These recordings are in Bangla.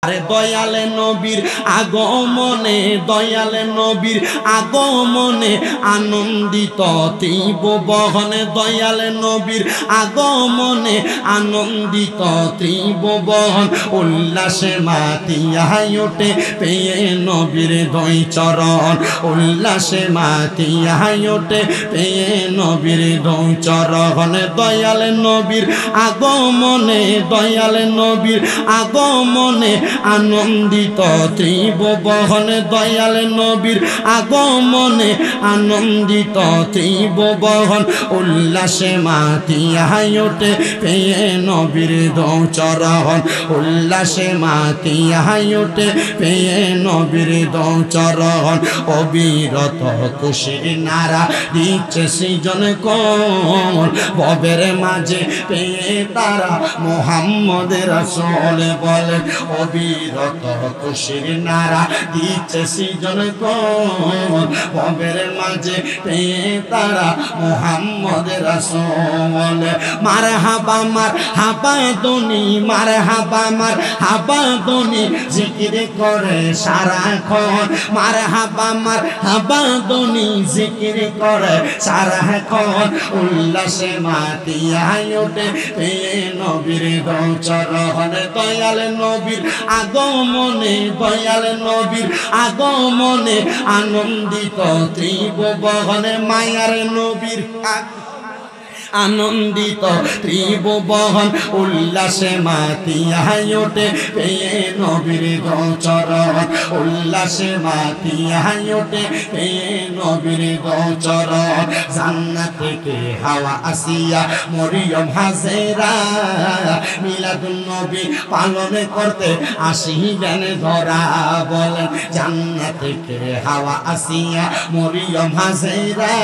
আরে দয়ালে নবীর আগমনে, দয়ালে নবীর আগমনে আনন্দিত ত্রিভুবনে, দয়ালে নবীর আগমনে আনন্দিত ত্রিভুবন, উল্লাসে মাতিয়ায় ওঠে পেয়ে নবীর দুই চরণ, উল্লাসে মাতিয়ায় ওঠে পেয়ে নবীর দুই চরণ। দয়ালে নবীর আগমনে, দয়ালে নবীর আগমনে আনন্দিত ত্রিভুবন, দয়ালে নবীর আগমনে আনন্দিত ত্রিভুবন, উল্লাসে মাতিয়ায় ওঠে পেয়ে নবীর দুই চরণ, উল্লাসে মাতিয়ায় ওঠে পেয়ে নবীর দুই চরণ। অবিরত খুশির নারা দিচ্ছে সৃজন কোন, ভবের মাঝে পেয়ে তারা মুহাম্মদ রাসূল বলেন। অবিরত খুশির নারা দিচ্ছে সৃজন কোন, ভবের মাঝে পেয়ে তারা মুহাম্মদ রাসূল। মারহাবা মারহাবা ধ্বনি, মারহাবা মারহাবা ধ্বনি জিকির করে সারাক্ষণ, মারহাবা মারহাবা ধ্বনি জিকির করে সারাক্ষণ, উল্লাসে মাতিয়ায় ওঠে পেয়ে নবীর দুই চরণ। দয়ালে নবীর আগমনে, দয়ালে নবীর আগমনে আনন্দিত ত্রিভুবনে, মায়ার নবীর আনন্দিত ত্রিভুবন, উল্লাসে মাতিয়ায় ওঠে পেয়ে নবীর দুই চরণ, উল্লাসে মাতিয়ায় ওঠে পেয়ে নবীর দুই চরণ। জান্নাত থেকে হাওয়া আসিয়া মরিয়ম হাজেরা মিলাদুন নবী পালন করতে আসিলেন ধরা বলেন। জান্নাত থেকে হাওয়া আসিয়া মরিয়ম হাজেরা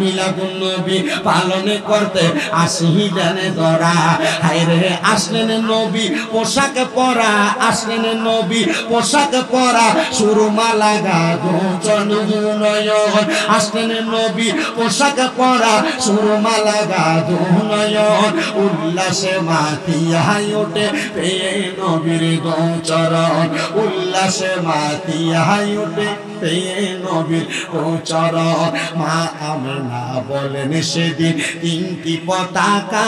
মিলাদুন নবী পালন করতে আসিলেন ধরা। হায়রে আসলেন নবী পোশাক পরা, আসলেন নবী পোশাক পরা, সুরমা লাগা দুচন দুনয়ন, আসলেন নবী পোশাক পরা, সুরমা লাগা দুনয়ন, উল্লাসে মাতিয়ায় ওঠে পেয়ে নবীর দুই চরণ, উল্লাসে মাতিয়ায় ওঠে পেয়ে নবীর দুই চরণ। মা আমেনা বলেন সেদিন তিনটি পতাকা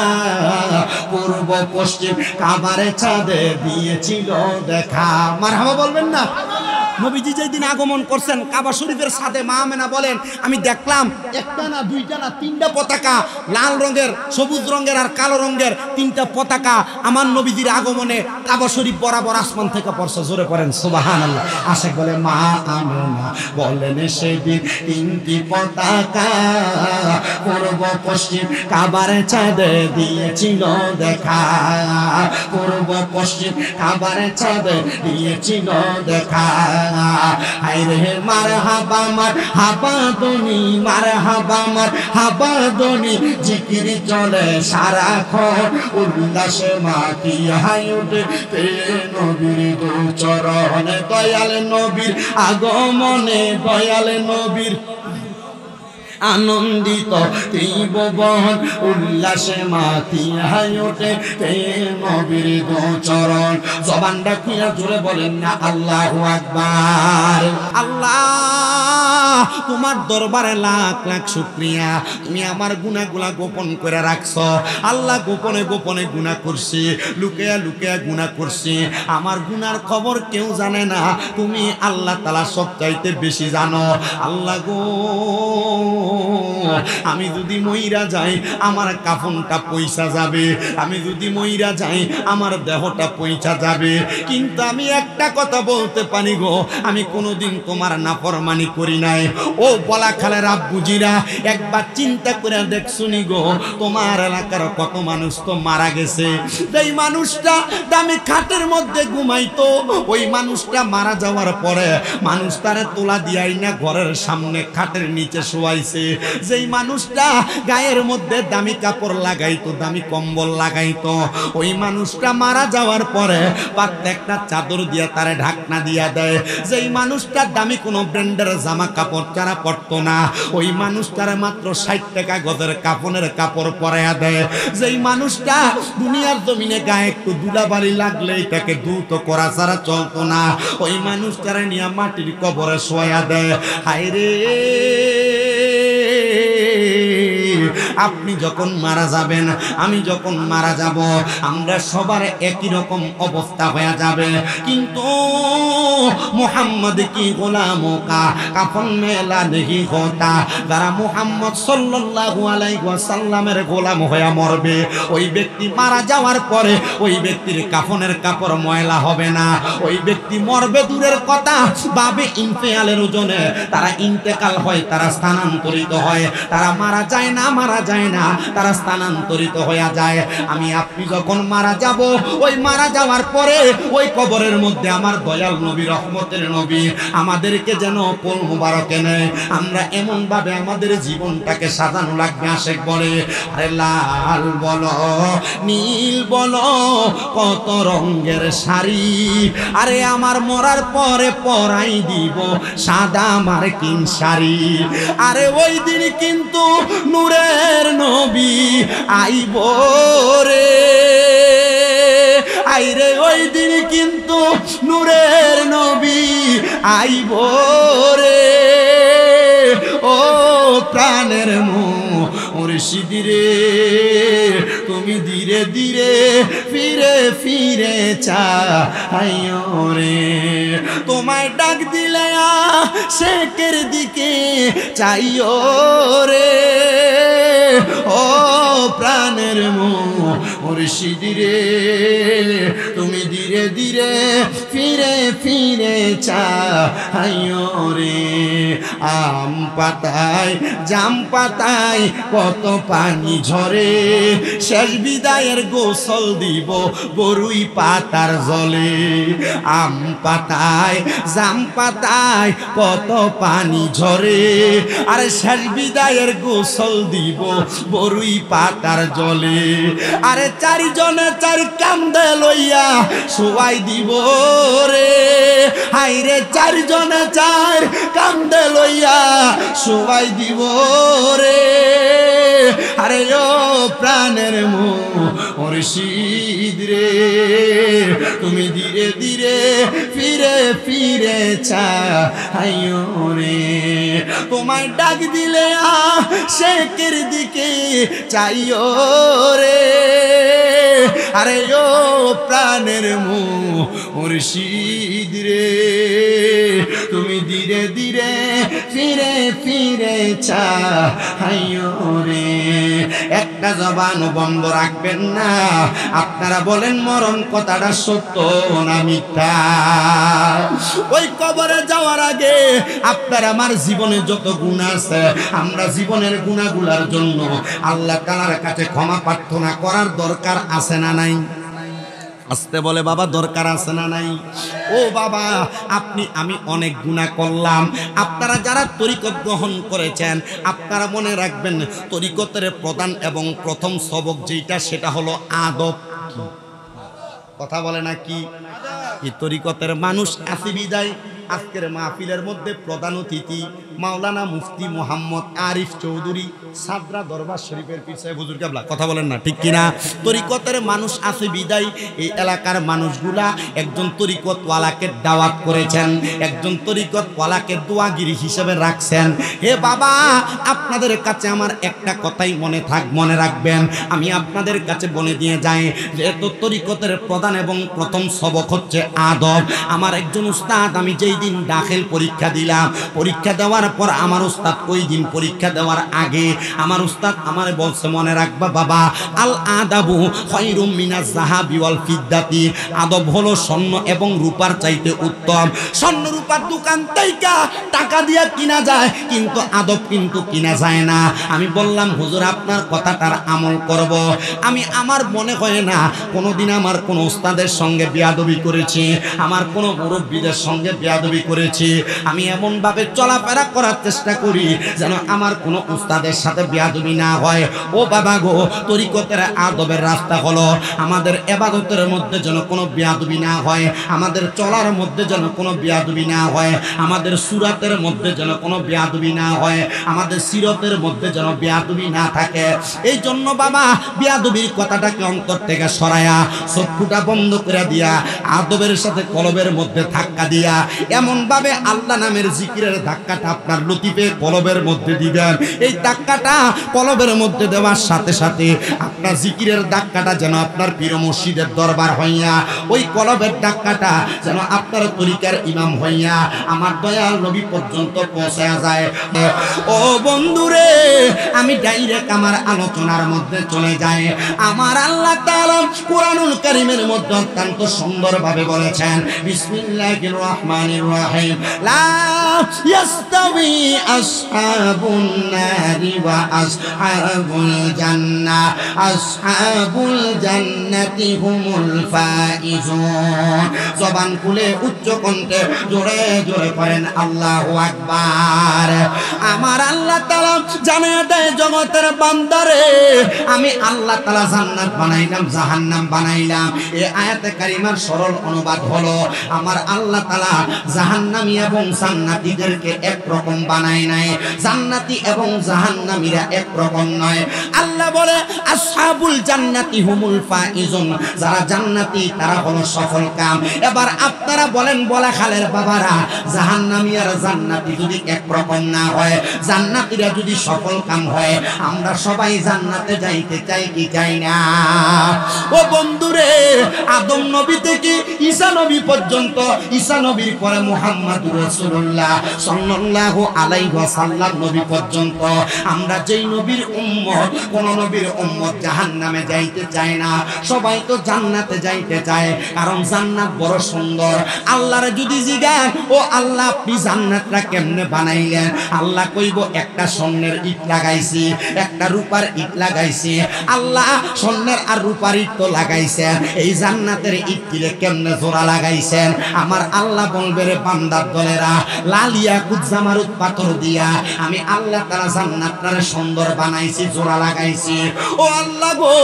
পূর্ব পশ্চিম কাবার চাঁদে দিয়েছিল দেখা। মারহাবা বলবেন না? নবীজি যেদিন আগমন করছেন কাবা শরীফের সাথে মা আমেনা বলেন আমি দেখলাম একটা না দুইটা না তিনটা পতাকা, লাল রঙের, সবুজ রঙের আর কালো রঙের তিনটা পতাকা আমার নবীজির আগমনে কাবা শরীফ বরাবর আসমান থেকে পড়ছে। জোরে পড়েন সুবহানাল্লাহ। আশেক বলে মা আমেনা বলেন সেদিন তিনটি পতাকা পূর্ব পশ্চিম কাবার চাঁদে দিয়েছিল দেখা, পূর্ব পশ্চিম কাবার চাঁদে দিয়েছিল দেখা। হায়রে মারহাবা মারহাবা ধ্বনি, মারহাবা মারহাবা ধ্বনি জিকির চলে সারাক্ষণ, উল্লাসে মাতিয়ায় ওঠে পেয়ে নবীর দুই চরণ। দয়ালে নবীর আগমনে, দয়ালে নবীর আনন্দিত ত্রিভুবন, উল্লাসে মাতিয়ায় ওঠে পেয়ে নবীর দুই চরণ। জবান ডাকিয়া জোরে বলেন না আল্লাহু আকবার। আল্লাহ তোমার দরবারে লাখ লাখ শুকরিয়া, তুমি আমার গুনাহগুলা গোপন করে রাখছো। আল্লাহ গোপনে গোপনে গুনাহ করছি, লুকিয়া লুকিয়া গুনাহ করছি, আমার গুনার খবর কেউ জানে না, তুমি আল্লাহ তাআলা সবচাইতে বেশি জানো। আল্লাহ গো আমি যদি মইরা যাই আমার কাফনটা পয়সা যাবে, আমি যদি মইরা যাই আমার দেহটা পয়সা যাবে, কিন্তু আমি একটা কথা বলতে পারি গো, আমি কোনোদিন তোমার নাফরমানি করি নাই। ও বলাখালের আব্বুজিরা একবার চিন্তা করে দেখছুনি গো, তোমার এলাকার কত মানুষ তো মারা গেছে। এই মানুষটা দামি খাটের মধ্যে ঘুমাইতো, ওই মানুষটা মারা যাওয়ার পরে মানুষ তারে তোলা দিয়াই না ঘরের সামনে খাটের নিচে শোয়াইছে। গেছে। যেই মানুষটা গায়ের মধ্যে দামি কাপড় লাগাইতো, দামি কম্বল লাগাইতো, ওই মানুষটা মারা যাওয়ার পরে প্রত্যেকটা চাদর দিয়ে তারে ঢাকনা দিয়া দেয়। যেই মানুষটা দামি কোনো ব্র্যান্ডের জামা কাপড় তারা পরতো না, ওই মানুষটার মাত্র 60 টাকা গজের কাপড়ের কাপড় পরাইয়া দেয়। যেই মানুষটা দুনিয়ার জমিনে গায়ে একটু ধুলাবালি লাগলেই তাকে দ্রুত করা ছাড়া চলতো না, ওই মানুষটারে নিয়ে মাটির কবরে শোয়া দেয়। হায়রে, আপনি যখন মারা যাবেন, আমি যখন মারা যাব, আমরা সবার একই রকম অবস্থা হয়ে যাবে। কিন্তু মুহাম্মদ কি গোলাম কা কাফন মেলা দেখি কথা, যারা মুহাম্মদ সাল্লাল্লাহু আলাইহি ওয়াসাল্লামের গোলাম হয়ে মরবে, ওই ব্যক্তি মারা যাওয়ার পরে ওই ব্যক্তির কাফনের কাপড় ময়লা হবে না। ওই ব্যক্তি মরবে দূরের কথা, বাবে ইন্তেকালের ওজনে তারা ইন্তেকাল হয়, তারা স্থানান্তরিত হয়, তারা মারা যায় না, মারা যায় না, তারা স্থানান্তরিত হয়ে যায়। আমি আপনি যখন মারা যাব, ওই মারা যাওয়ার পরে ওই কবরের মধ্যে আমার দয়াল নবী, রহমতের নবী আমাদেরকে যেন কোল মুবারকে নেয়। আমরা এমন ভাবে আমাদের জীবনটাকে সাজানো লাগবে। আশেক বলে, আরে লাল বলো, নীল বলো, কত রঙের শাড়ি, আরে আমার মরার পরে পরাই দিব সাদা মার্কিন শাড়ি। আরে ওই দিন কিন্তু নূরের নবী আইব রে, আইরে ওই দিন কিন্তু নূরের নবী আইব রে। ও প্রাণের মুর্শিদ রে, তুমি ধীরে ধীরে ফিরে ফিরে চাইও রে। তোমায় ডাক দিলে শেখের দিকে চাইও রে। ও প্রাণের মুর্শিদ রে, তুমি ধীরে ধীরে ফিরে ফিরে চাইও রে। আম পাতায় জাম পাতায় কত পানি ঝরে, শেষ বিদায়ের গোসল দিব বরুই পাতার জলে। আম পাতায় জাম পাতায় কত পানি ঝরে, আরে শেষ বিদায়ের গোসল দিব বরুই পাতার জলে। আরে চারিজনে চার কান্দে লইয়া শোয়াই দিব রে, হাইরে চারজনে চার কান্দে লইয়া শোয়াই দিব রে। আরে ও প্রাণের মুর্শিদ রে, তুমি ধীরে ধীরে ফিরে ফিরে চাইও রে। তোমায় ডাক দিলে শেখের দিকে চাইও রে। আরে ও প্রাণের মুর্শিদ রে, তুমি ধীরে ধীরে ফিরে ফিরে চাইও রে। একটা জবান বন্ধ রাখবেন না। আপনারা বলেন মরণ কথাটা সত্য না মিথ্যা? ওই কবরে যাওয়ার আগে আপনার আমার জীবনে যত গুনাহ আছে, আমরা জীবনের গুনাহগুলোর জন্য আল্লাহ তাআলার কাছে ক্ষমা প্রার্থনা করার দরকার আছে না নাই? আসতে বলে বাবা, দরকার আছে না নাই? ও বাবা, আপনি আমি অনেক গুনাহ করলাম। আপনারা যারা তরিকত গ্রহণ করেছেন, আপনারা মনে রাখবেন তরিকতের প্রধান এবং প্রথম সবক যেটা, সেটা হলো আদব। কথা বলে না কি? এই তরিকতের মানুষ আসি বিদায় আজকের মাহফিলের মধ্যে প্রধান অতিথি মাওলানা মুফতি মোহাম্মদ আরিফ চৌধুরী, সাদরা দরবার শরীফের পীর সাহেব হুজুর কেবলা। কথা বলেন না ঠিক কিনা? তরিকতের মানুষ আছে বিদায় এই এলাকার মানুষগুলা একজন তরিকতওয়ালাকে দাওয়াত করেছেন, একজন তরিকতওয়ালাকে দোয়াগিরি হিসেবে রাখছেন। হে বাবা, আপনাদের কাছে আমার একটা কথাই মনে রাখবেন, আমি আপনাদের কাছে বলে দিয়ে যাই, যেহেতু তরিকতের প্রধান এবং প্রথম সবক হচ্ছে আদব। আমার একজন উস্তাদ, আমি যেই দিন দাখিল পরীক্ষা দিলাম, পরীক্ষা দেওয়ার পর আমার উস্তাদ ওই দিন পরীক্ষা দেওয়ার আগে আমার উস্তাদ আমারে বলছে, মনে রাখবা বাবা, আল আদাবু খায়রুম মিনাজ যাহাবি ওয়াল ফিদ্দাতি, আদব হলো স্বর্ণ এবং রূপার চাইতে উত্তম। স্বর্ণ রূপার দোকান থেকে টাকা দিয়া কিনা যায়, কিন্তু আদব কিন্তু কিনা যায় না। আমি বললাম, হুজুর আপনার কথাটার আমল করব। আমি আমার মনে হয় না কোনোদিন আমার কোনো উস্তাদের সঙ্গে বেয়াদবি করেছি, আমার কোনো মুরব্বীদের সঙ্গে বেয়াদবি করেছি। আমি এমন ভাবে চলাফেরা করার চেষ্টা করি যেন আমার কোনো উস্তাদের সাথে বেয়াদবি না হয়। ও বাবা গো, তরিকতের আদবের রাস্তা হলো আমাদের ইবাদতের মধ্যে যেন কোনো বেয়াদবি না হয়, আমাদের চলার মধ্যে যেন কোনো বেয়াদবি না হয়, আমাদের সুরাতের মধ্যে যেন কোনো বেয়াদবি না হয়, আমাদের সিরতের মধ্যে যেন বেয়াদবি না থাকে। এই জন্য বাবা বেয়াদবির কথাটাকে অন্তর থেকে সরায়া চক্ষুটা বন্ধ করে দিয়া আদবের সাথে কলবের মধ্যে ধাক্কা দিয়া এমন ভাবে আল্লাহ নামের জিকিরের ধাক্কাটা আপনার লতিফে কলবের মধ্যে দিবেন। এই ধাক্কাটা কলবের মধ্যে দেওয়ার সাথে সাথে আপনার জিকিরের ধাক্কাটা যেন আপনার পীর মুর্শিদের দরবার হইয়া ওই কলবের ধাক্কাটা যেন আপনার তরিকার ইমাম হইয়া আমার দয়াল নবী পর্যন্ত পৌঁছায়া যায়। ও বন্ধুরে, আমি ডাইরেক্ট আমার আলোচনার মধ্যে চলে যাই। আমার আল্লাহ তাআলা কুরআনুল কারীমের মধ্যে অত্যন্ত সুন্দরভাবে বলেছেন, বিসমিল্লাহির রহমানির রহিম, লা ইয়াস্তাবি আসহাবুন নারি ওয়া আসহাবুল জান্নাহ, আসহাবুল জান্নাতি হুমুল ফাইজুন। জবান খুলে উচ্চ কণ্ঠে জোরে জোরে পড়েন আল্লাহু আকবার। আমার আল্লাহ তাআলা জানিয়ে দেয় জগতের বান্দারে, আমি আল্লাহ তাআলা জান্নাত বানাইলাম, জাহান্নাম বানাইলাম। এই আয়াতে কারিমার সরল অনুবাদ হলো, আমার আল্লাহ তাআলা জাহান্নামী এবং জান্নাতীদেরকে এক রকম বানায় নাই, জান্নাতি এবং জাহান্নামীরা এক রকম নয়। আল্লাহ বলে আসহাবুল জান্নাতি হুমুল ফাইজুন, যারা জান্নাতি তারা হলো সফল কাম। এবার আপনারা বলেন বলা খালের বাবারা, জাহান্নামী আর জান্নাতি যদি এক রকম না হয়, জান্নাতীরা যদি সফল কাম হয়, আমরা সবাই জান্নাতে যাইতে চাই কি চাই না? ও বন্ধুরে, আদম নবী থেকে ঈসা নবী পর্যন্ত, ঈসা নবীর পরে মুহাম্মদুর রাসূলুল্লাহ সাল্লাল্লাহু আলাইহি ওয়াসাল্লাম নবী পর্যন্ত আমরা যেই নবীর উম্মত, কোন নবীর উম্মত জাহান্নামে যাইতে চায় না, সবাই তো জান্নাতে যাইতে চায়। কারণ জান্নাত বড় সুন্দর। আল্লাহর যদি জিজ্ঞাসা, ও আল্লাহ আপনি জান্নাতটা কেমনে বানাইলেন? আল্লাহ কইব, একটা স্বর্ণের ইট লাগাইছি, একটা রূপার ইট লাগাইছি। আল্লাহ স্বর্ণের আর রূপার ইট তো লাগাইছেন, এই জান্নাতের ইট কিলে কেমনে জোড়া লাগাইছেন? আমার আল্লাহ বলবে, রে বান্দার দলেরা, লালিয়া কুজ্জামারুত পাথর দিয়া আমি আল্লাহ তাআলা জান্নাতটারে সুন্দর বানাইছি, জোড়া লাগাইছি। ও আল্লাহ গো,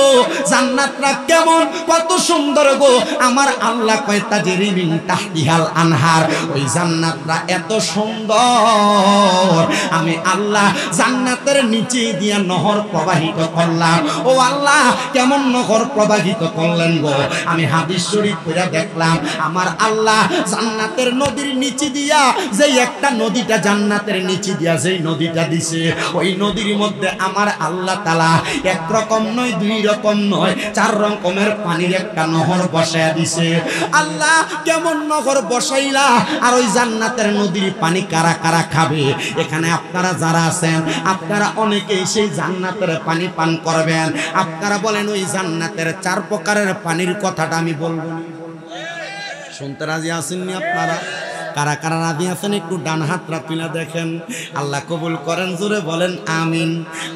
জান্নাতটা কেমন, কত সুন্দর গো। আমার আল্লাহ কয়, তাজরি মিন তাহতিহাল আনহার, ওই জান্নাতটা এত সুন্দর, আমি আল্লাহ জান্নাতের নিচে দিয়া নহর প্রবাহিত করলাম। ও আল্লাহ, কেমন নহর প্রবাহিত করলেন গো? আমি হাদিস শরীফ পড়ে দেখলাম, আমার আল্লাহ জান্নাতের নদীর নিচে দিয়া যেই একটা নদীটা জান্নাতের নিচে দিয়া যেই নদীটা দিছে, ওই নদীর মধ্যে আমার আল্লাহ তাআলা এক রকম নয়, দুই রকম নয়, চার রকমের পানির একটা নহর বসায়া দিছে। আল্লাহ, কেমন নহর বসাইলা? আর ওই জান্নাতের নদীর পানি কারা কারা খাবে? এখানে আপনারা যারা আছেন, আপনারা অনেকেই সেই জান্নাতের পানি পান করবেন। আপনারা বলেন, ওই জান্নাতের 4 প্রকারের পানির কথাটা আমি বলবো না? শুনতে রাজি আছেননি আপনারা? কারা কারা রাজি আছেন একটু ডান হাতটা তুলে দেখেন। আল্লাহ কবুল করেন, জোরে বলেন আমিন।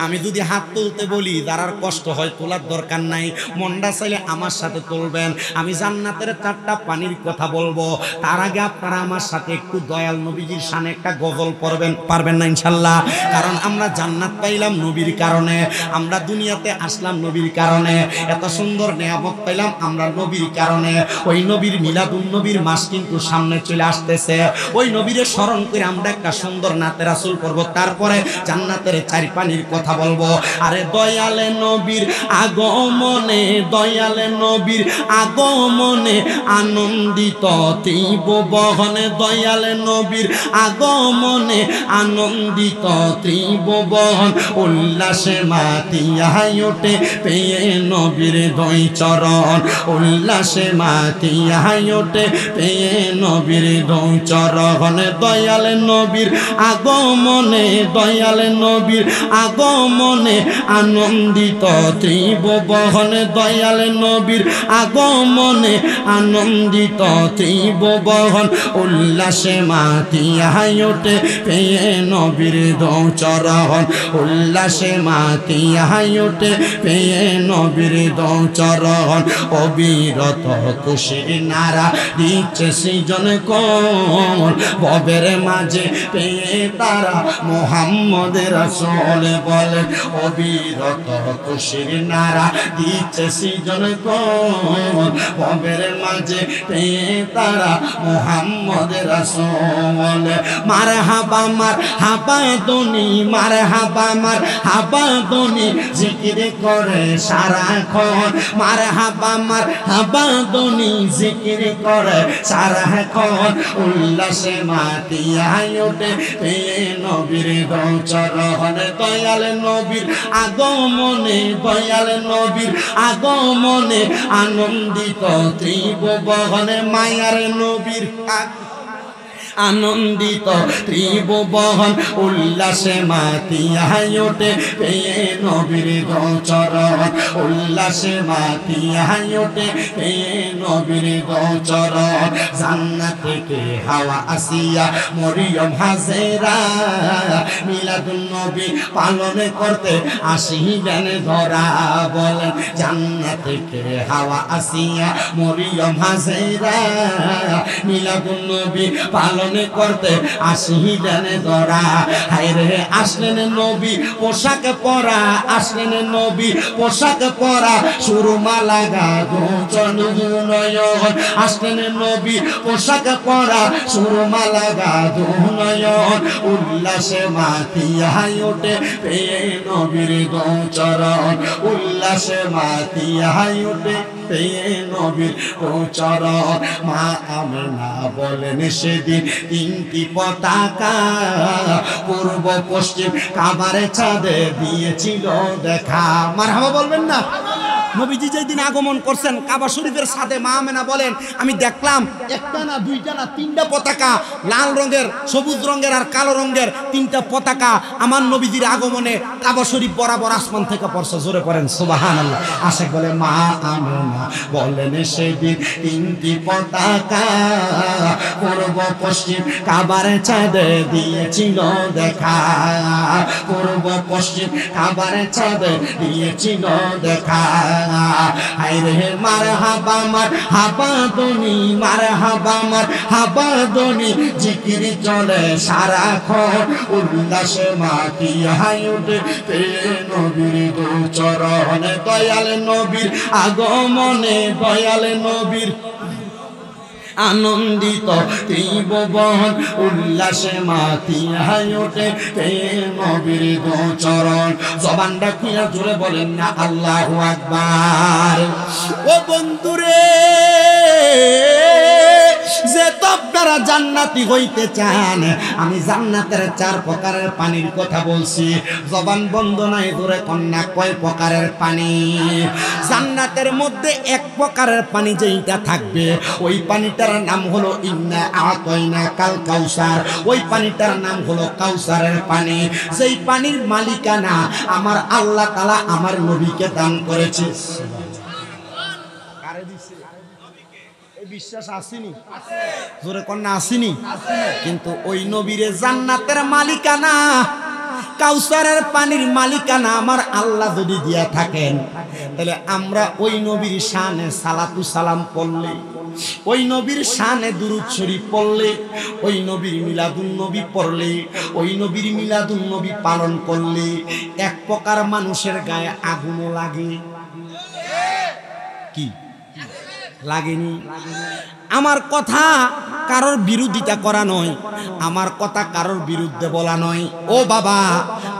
আমি যদি হাত তুলতে বলি, যারার কষ্ট হয় তোলার দরকার নাই, মনটা চাইলে আমার সাথে তুলবেন। আমি জান্নাতের 4টা পানির কথা বলবো, তার আগে আপনারা আমার সাথে একটু দয়াল নবীজির শানে একটা গজল পড়বেন, পারবেন না ইনশাল্লাহ? কারণ আমরা জান্নাত পাইলাম নবীর কারণে, আমরা দুনিয়াতে আসলাম নবীর কারণে, এত সুন্দর নেয়ামত পাইলাম আমরা নবীর কারণে। ওই নবীর মিলাদুন নবীর মাস কিন্তু সামনে চলে আসতেছে। ওই নবীরে স্মরণ করে আমরা একটা সুন্দর নাতে রাসূল করব, তারপরে জান্নাতের 4 পানির কথা বলবো। আরে দয়ালে নবীর আগমনে, দয়ালে নবীর আগমনে আনন্দিত ত্রিভুবনে, দয়ালে নবীর আগমনে আনন্দিত ত্রিভুবন, উল্লাসে মাতিয়া ওঠে পেয়ে নবীর দুই চরণ, উল্লাসে মাতিয়া ওঠে পেয়ে নবীর দুই চরণ। দয়াল নবীর আগমনে, দয়াল নবীর আগমনে আনন্দিত ত্রিভুবন, দয়াল নবীর আগমনে আনন্দিত ত্রিভুবন, উল্লাসে মাতিয়া ওঠে পেয়ে নবীর দুই চরণ, উল্লাসে মাতিয়া ওঠে পেয়ে নবীর দুই চরণ। অবিরত খুশির নারা দিচ্ছে সৃজন কোন, ভবের মাঝে পেয়ে তারা মুহাম্মদের রাসূল বলেন অবিরত খুশির নারা দিচ্ছে সৃজন ভবের মাঝে পেয়ে তারা মুহাম্মদের রাসূল মারহাবা মারহাবা দনি মারহাবা মারহাবা দনি জিকির করে সারাক্ষণ মারহাবা মারহাবা দনি জিকির করে সারাক্ষণ উল্লাসে মাতিয়া ওঠে পেয়ে নবীর চরণ দয়াল নবীর আগমনে দয়াল নবীর আগমনে আনন্দিত ত্রিভুবনে মায়ার নবীর আনন্দিত ত্রিভুবন উল্লাসে মাতিয়া ওঠে পেয়ে নবীর চরণ উল্লাসে মাতিয়া ওঠে পেয়ে নবীর চরণ জান্নাত থেকে হাওয়া আসিয়া মরিয়ম হাজেরা মিলাদুন নবী পালন করতে আসিবেন ধরা বলেন জান্নাত থেকে হাওয়া আসিয়া মরিয়ম হাজেরা মিলাদুন নবী পালন করতে আসিলেন ধরা হায়রে আসলেন নবী পোশাক পরা আসলেন নবী পোশাক পরা সুরমা লাগা গোচন নয়ন আসলেন নবী পোশাক পরা সুরমা লাগা নয়ন উল্লাসে মাতিয়া ওঠে পেয়ে নবীর গোচরণ উল্লাসে মাতিয়া ওঠে পেয়ে নবীর গোচরণ মা আমেনা বলেন সেদিন তিনটি পতাকা পূর্ব পশ্চিম কাবারে চাঁদে দিয়েছিল দেখা মারহাবা বলবেন না নবীজি যেদিন আগমন করছেন কাবা শরীফের সাথে মা আমেনা বলেন আমি দেখলাম একটা না দুইটা না তিনটা পতাকা লাল রঙের সবুজ রঙের আর কালো রঙের তিনটা পতাকা আমার নবীজির আগমনে কাবা শরীফ বরাবর আসমান থেকে পড়ছে জোরে পড়েন সুবহানাল্লাহ আশেক বলে মা আমেনা বলেন সেদিন তিনটি পতাকা পূর্ব পশ্চিম কাবারে চাঁদে দিয়েছিল দেখা পূর্ব পশ্চিম কাবারে চাঁদে দিয়েছিল দেখা হায়রে মারহাবা মারহাবা দনি মারহাবা মারহাবা দনি জিকির চলে সারাক্ষণ উল্লাসে মাতিয়া ওঠে পেয়ে নবীর চরণে দয়াল নবীর আগমনে দয়াল নবীর আনন্দিত ত্রিভুবন উল্লাসে মাতিয়া ওঠে পেয়ে নবীর চরণ জবানটা খুলে জোরে বলেন না আল্লাহু আকবার ও বন্ধুরে যে তো আপনারা জান্নাতি হইতে চান আমি জান্নাতের 4 প্রকারের পানির কথা বলছি জবান বন্ধ নাই ধরে কন্যা কয় প্রকারের পানি জান্নাতের মধ্যে এক প্রকারের পানি যেটা থাকবে ওই পানিটার নাম হলো ইন্না আতাইনা কাল কাউসার ওই পানিটার নাম হলো কাউসারের পানি যেই পানির মালিকানা আমার আল্লাহ তাআলা আমার নবীকে দান করেছে কারে দিছে বিশ্বাস আসেনি জোরে কন্যা আসেনি কিন্তু ওই নবীরে জান্নাতের মালিকানা কাউসারের পানির মালিকানা আমার আল্লাহ যদি দিয়া থাকেন তাহলে আমরা ওই নবীর শানে সালাতু সালাম পড়লে ওই নবীর শানে দুরূদ শরীফ পড়লে ওই নবীর মিলাদুন নবী পড়লে ওই নবীর মিলাদুন নবী পালন করলে এক প্রকার মানুষের গায়ে আগুন লাগে কি লাগেনি আমার কথা কারোর বিরোধিতা করা নয় আমার কথা কারোর বিরুদ্ধে বলা নয় ও বাবা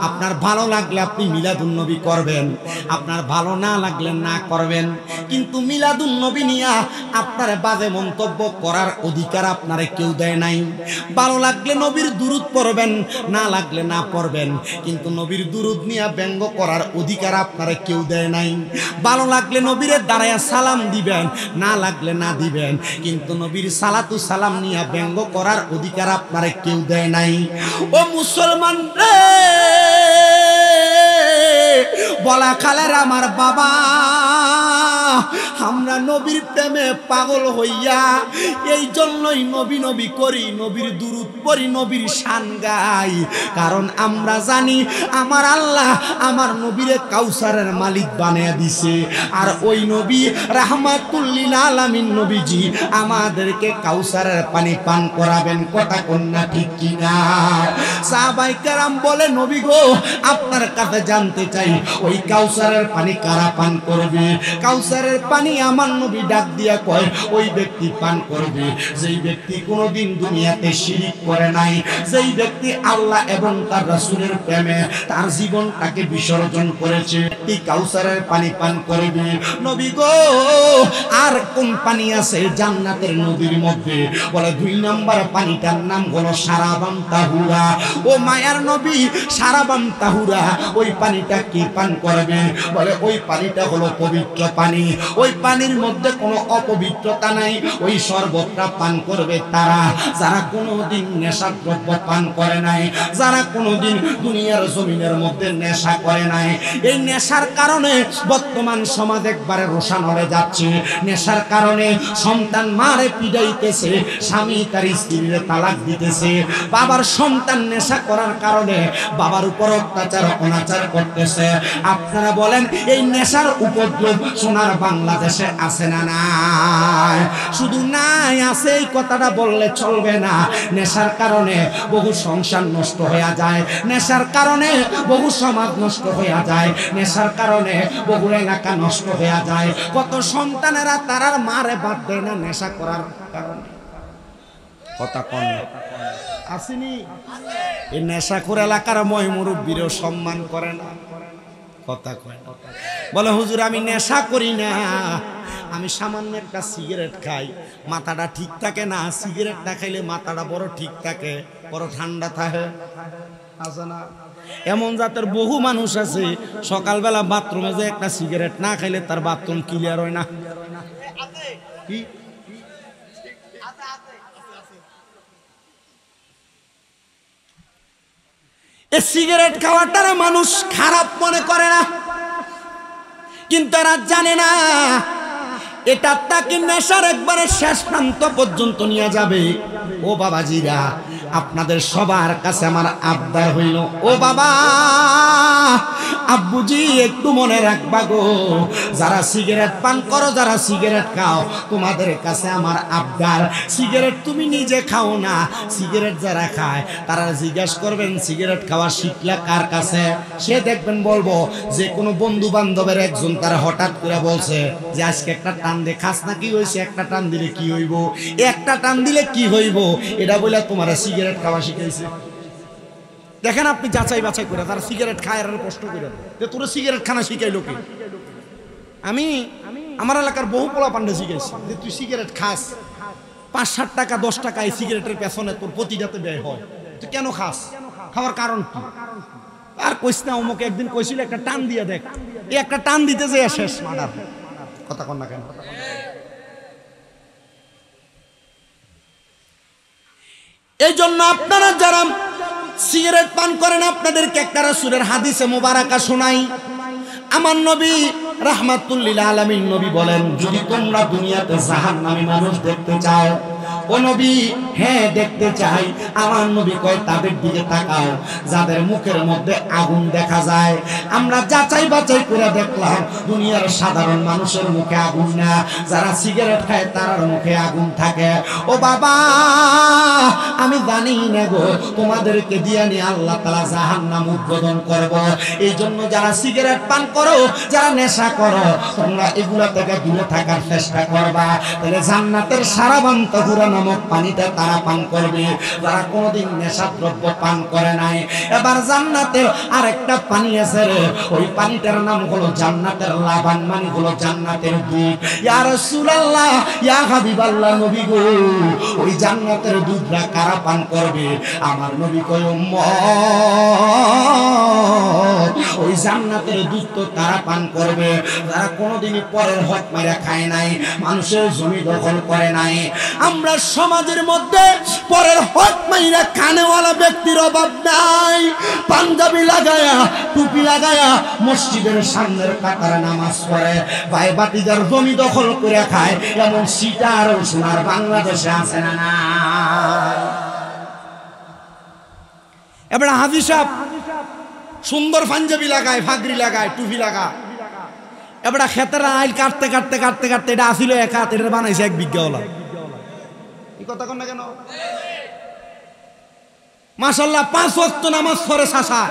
আপনার ভালো লাগলে আপনি মিলাদুন নবী করবেন আপনার ভালো না লাগলে না করবেন কিন্তু মিলাদুন নবী নিয়ে আপনার বাজে মন্তব্য করার অধিকার আপনারে কেউ দেয় নাই ভালো লাগলে নবীর দুরূদ পড়বেন না লাগলে না পড়বেন কিন্তু নবীর দুরূদ নিয়ে ব্যঙ্গ করার অধিকার আপনারে কেউ দেয় নাই ভালো লাগলে নবীরে দাঁড়ায়া সালাম দিবেন না লাগলে না দিবেন কিন্তু নবীর সালাতু সালাম নিয়ে ব্যঙ্গ করার অধিকার আপনারে কেউ দেয় নাই ও মুসলমান রে বলা খালের আমার বাবা আমরা নবীর প্রেমে পাগল হইয়া এই জন্যই নবী নবী করি, নবীর দুরূদ পড়ি, নবীর শান গাই। কারণ আমরা জানি আমার আল্লাহ আমার নবীরে কাউসারের মালিক বানিয়ে দিছে। আর ওই নবী রাহমাতুল লিল আলামিন নবীজি আমাদেরকে কাউসারের পানি পান করাবেন। কথা কন্যা ঠিক কিনা? সাহাবায়ে কেরাম বলে, নবী গো আপনার কাছে জানতে চাই ওই কাউসারের পানি কারা পান করবে? কাউসারের পানি আমার নবী ডাক দিয়া কয়, ওই ব্যক্তি পান করবে যেই ব্যক্তি কোনোদিন দুনিয়াতে শিরিক করে নাই, যেই ব্যক্তি আল্লাহ এবং তার রাসূলের প্রেমে তার জীবনটাকে বিসর্জন করেছে, এই কাউসারের পানি পান করবে। নবী গো আর কোন পানি আছে জান্নাতের নদীর মধ্যে? বলে 2 নম্বর পানিটার নাম হলো সারাবাম তাহুরা। ও মায়ার নবী, সারাবাম তাহুরা ওই পানিটা কি পান করবে? বলে ওই পানিটা হলো পবিত্র পানি, ওই পানির মধ্যে কোনো অপবিত্রতা নাই। ওই শরবতটা পান করবে তারা যারা কোনোদিন নেশা দ্রব্য পান করে নাই, যারা কোনোদিন দুনিয়ার জমিনের মধ্যে নেশা করে নাই। এই নেশার কারণে বর্তমান সমাজ একবারে রোশান হয়ে যাচ্ছে। নেশার কারণে সন্তান মারে পিটাইতেছে, স্বামী তার স্ত্রীরে তালাক দিতেছে, বাবার সন্তান নেশা করার কারণে বাবার উপর অত্যাচার অনাচার করতেছে। আপনারা বলেন এই নেশার উপদ্রব সোনার বাংলাদেশে আছে না নাই? শুধু নাই আছে এই কথাটা বললে চলবে না। নেশার কারণে বহু সংসার নষ্ট হয়ে যায়, নেশার কারণে বহু সমাজ নষ্ট হয়ে যায়, নেশার কারণে বহু এলাকা নষ্ট হয়ে যায়। কত সন্তানেরা তারার মারে বাদ দেয় না নেশা করার কারণে। কথা কন আসেনি? এই নেশাখোর এলাকার ময় মুরব্বীরও সম্মান করে না। কথা কয় বলে, হুজুর আমি নেশা করি না, আমি সামান্য একটা সিগারেট খাই, মাথাটা ঠিক থাকে না। সিগারেট না খাইলে মাথাটা বড় ঠিক থাকে, বড় ঠান্ডা থাকে, আছে না? এমন জাতের বহু মানুষ আছে সকালবেলা বাথরুমে যে একটা সিগারেট না খাইলে তার বাথরুম ক্লিয়ার হয় না। কি এই সিগারেট খাওয়াটারে মানুষ খারাপ মনে করে না, কিন্তু এরা জানে না এটা তাকে নেশার একবারে শেষ প্রান্ত পর্যন্ত নিয়ে যাবে। ও বাবাজিরা, আপনাদের সবার কাছে আমার আবদার হইল, ও বাবা আব্বুজি একটু মনে রাখবা গো, যারা সিগারেট পান করো, যারা সিগারেট খাও, তোমাদের কাছে আমার আবদার, সিগারেট তুমি নিজে খাও না, সিগারেট যারা খায় তারা জিজ্ঞেস করবেন সিগারেট খাওয়া শিখলা কার কাছে? সে দেখবেন বলবো যে কোনো বন্ধু বান্ধবের একজন তারা হঠাৎ করে বলছে যে আজকে একটা টান দে, খাস না কি হয়েছে? একটা টান দিলে কি হইব? একটা টান দিলে কি হইব? এটা বলে তোমার সিগারেট খাওয়া শিখাইছে। দেখেন আপনি যাচাই বাছাই করে, তারা সিগারেট খায় আর প্রশ্ন করে যে তোর সিগারেট খানা শিখাইলো কি? আমি আমার এলাকার বহু পোলা পান্ডে শিখাইছি যে তুই সিগারেট খাস, 5-7 টাকা 10 টাকা এই সিগারেটের পেছনে তোর প্রতিটাতে ব্যয় হয়, তুই কেন খাস? খাওয়ার কারণ কি? আর কইস না, অমুকে একদিন কইছিল একটা টান দিয়ে দেখ, এই একটা টান দিতে যে শেষ মার্ডার। কথা কন না কেন? এই জন্য আপনারা যারা সিগারেট পান করেন, আপনাদেরকে একটা রাসূলের হাদিসে মোবারকা শোনাই। আমার নবী রাহমাতুল লিল আলামিন নবী বলেন, যদি তোমরা দুনিয়াতে জাহান্নামী মানুষ দেখতে চাও, ও নবী হ্যাঁ দেখতে চাই। আমার নবী কয় তাদের দিকে তাকাও যাদের মুখের মধ্যে আগুন দেখা যায়। আমরা যাচাই বাছাই করে দেখলাম দুনিয়ার সাধারণ মানুষের মুখে আগুন না, যারা সিগারেট খায় তার মুখে আগুন থাকে। ও বাবা আমি জানি না গো, তোমাদেরকে দিয়ে নিয়ে আল্লাহ তাআলা জাহান্নাম উদ্বোধন করব। এই জন্য যারা সিগারেট পান করো, যারা নেশা করো, তোমরা এগুলা থেকে দূরে থাকার চেষ্টা করবা, তাহলে জান্নাতের সারাবাম তাহুরা নামক পানিটা তারা পান করবে যারা কোনোদিন নেশা দ্রব্য পান করে নাই। এবার জান্নাতের আরেকটা পানি আছে রে, ওই পানিটার নাম হলো জান্নাতের লাবান, মানে হলো জান্নাতের দুধ। ইয়া রাসূলুল্লাহ, ইয়া হাবিবাল্লাহ, নবী গো ওই জান্নাতের দুধটা কারা পান করবে? আমার নবী কয় উম্মত, ওই জান্নাতের দুধ তো তারা পান করবে যারা কোনোদিনই পরের হক মাইরা খায় নাই, মানুষের জমি দখল করে নাই। আমরা সমাজের মধ্যে পরের হক মাইরা খানেওয়ালা ব্যক্তির অভাব নাই। পাঞ্জাবি লাগায়া টুপি লাগায়া মসজিদের সামনের কাতারে নামাজ পড়ে ভাই বাতিদার জমি দখল করে খায়, এমন সিটার সোনার বাংলাদেশে আছে না? না। এবার হাজি সাহেব সুন্দর পাঞ্জাবি লাগায়, ফাগরি লাগায়, টুপি লাগা, এবার ক্ষেতের আইল কাটতে কাটতে কাটতে কাটতে এটা আসিল এক হাত, এটা বানাইছে 1 বিঘা। এই কথা কন না কেন? মাশাআল্লাহ 5 ওয়াক্ত নামাজ পড়ে চাচা।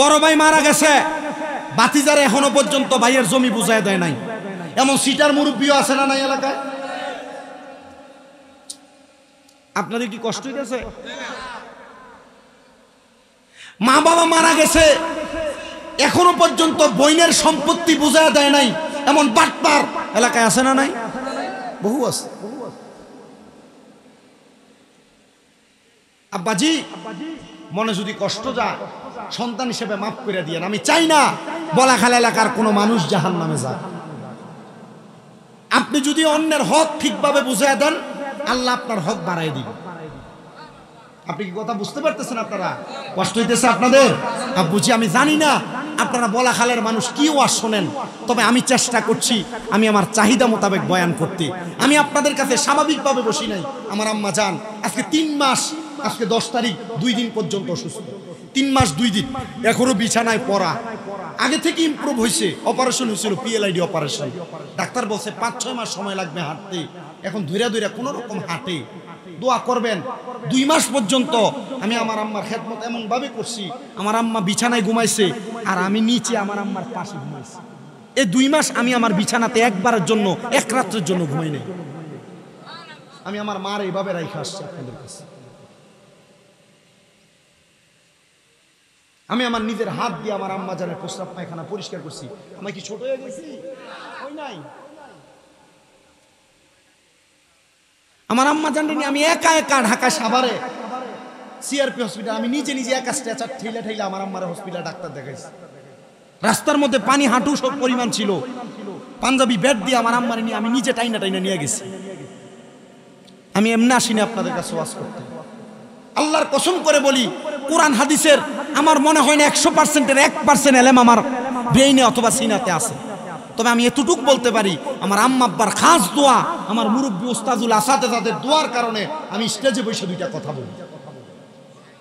বড় ভাই মারা গেছে, বাতিজারে এখনো পর্যন্ত ভাইয়ের জমি বুঝায় দেয় নাই, এমন সিটার মুরব্বিও আছে না নাই এলাকায়? আপনাদের কি কষ্ট হইতেছে? মা বাবা মারা গেছে, এখনো পর্যন্ত বইনের সম্পত্তি বুঝায় দেয় নাই, এমন বাটপার এলাকায় আছে না নাই? বহু আছে। আব্বাজি মনে যদি কষ্ট যায় সন্তান হিসেবে মাফ করে দিয়েন। আমি চাই না বলাখাল এলাকার কোনো মানুষ জাহান্নামে যায়। আপনি যদি অন্যের হক ঠিকভাবে বুঝিয়ে দেন, আল্লাহ আপনার হক বাড়াই দিবে। আপনি কি কথা বুঝতে পারতেছেন? আপনারা কষ্ট হইতেছে আপনাদের? বুঝি আমি জানি না আপনারা বলাখালের মানুষ কি ওয়াজ শোনেন, তবে আমি চেষ্টা করছি আমি আমার চাহিদা মোতাবেক বয়ান করতে। আমি আপনাদের কাছে স্বাভাবিকভাবে বসি নাই। আমার আম্মা জান আজকে 3 মাস, আজকে 10 তারিখ, 2 দিন পর্যন্ত অসুস্থ। 3 মাস 2 দিন এখনো বিছানায় পড়া। আগে থেকে ইমপ্রুভ হয়েছে, অপারেশন হয়েছিল, PLID অপারেশন। ডাক্তার বলছে 5-6 মাস সময় লাগবে হাঁটতে, এখন ধীরে ধীরে কোনো রকম হাঁটে। দোয়া করবেন। 2 মাস পর্যন্ত আমি আমার আম্মার খেদমত এমন ভাবে করছি, আমার আম্মা বিছানায় ঘুমাইছে আর আমি নিচে আমার আম্মার পাশে ঘুমাইছি। এই 2 মাস আমি আমার বিছানাতে একবারের জন্য, এক রাত্রের জন্য ঘুমাই নাই। আমি আমার মার এইভাবে রাইখা আসছি আপনাদের কাছে। আমি আমার নিজের হাত দিয়ে আমার আম্মা জানের প্রস্রাব পায়খানা পরিষ্কার করছি। আমি কি ছোট হয়ে গেছি? ওই নাই। আমার আম্মা জানেন আমি একা একা ঢাকা সাভারে CRP হসপিটাল, আমি নিজে নিজে একা স্ট্রেচার ঠেলে ঠেলে আমার আম্মার হসপিটাল ডাক্তার দেখাইছি। রাস্তার মধ্যে পানি হাঁটু সব পরিমাণ ছিল, পাঞ্জাবি বেড দিয়ে আমার আম্মারে নিয়ে আমি নিজে টাইনা টাইনা নিয়ে গেছি। আমি এমনি আসিনি আপনাদের কাছে ওয়াজ করতে। আল্লাহর কসম করে বলি, কোরআন হাদিসের আমার মনে হয় না 100%-এর 1% এলেম আমার ব্রেইনে অথবা সিনাতে আছে। তবে আমি এতটুক বলতে পারি, আমার আম্মা আব্বার খাস দোয়া, আমার মুরব্বী ওস্তাদুল আসাতেজাদের দোয়ার কারণে আমি স্টেজে বসে 2টা কথা বলি।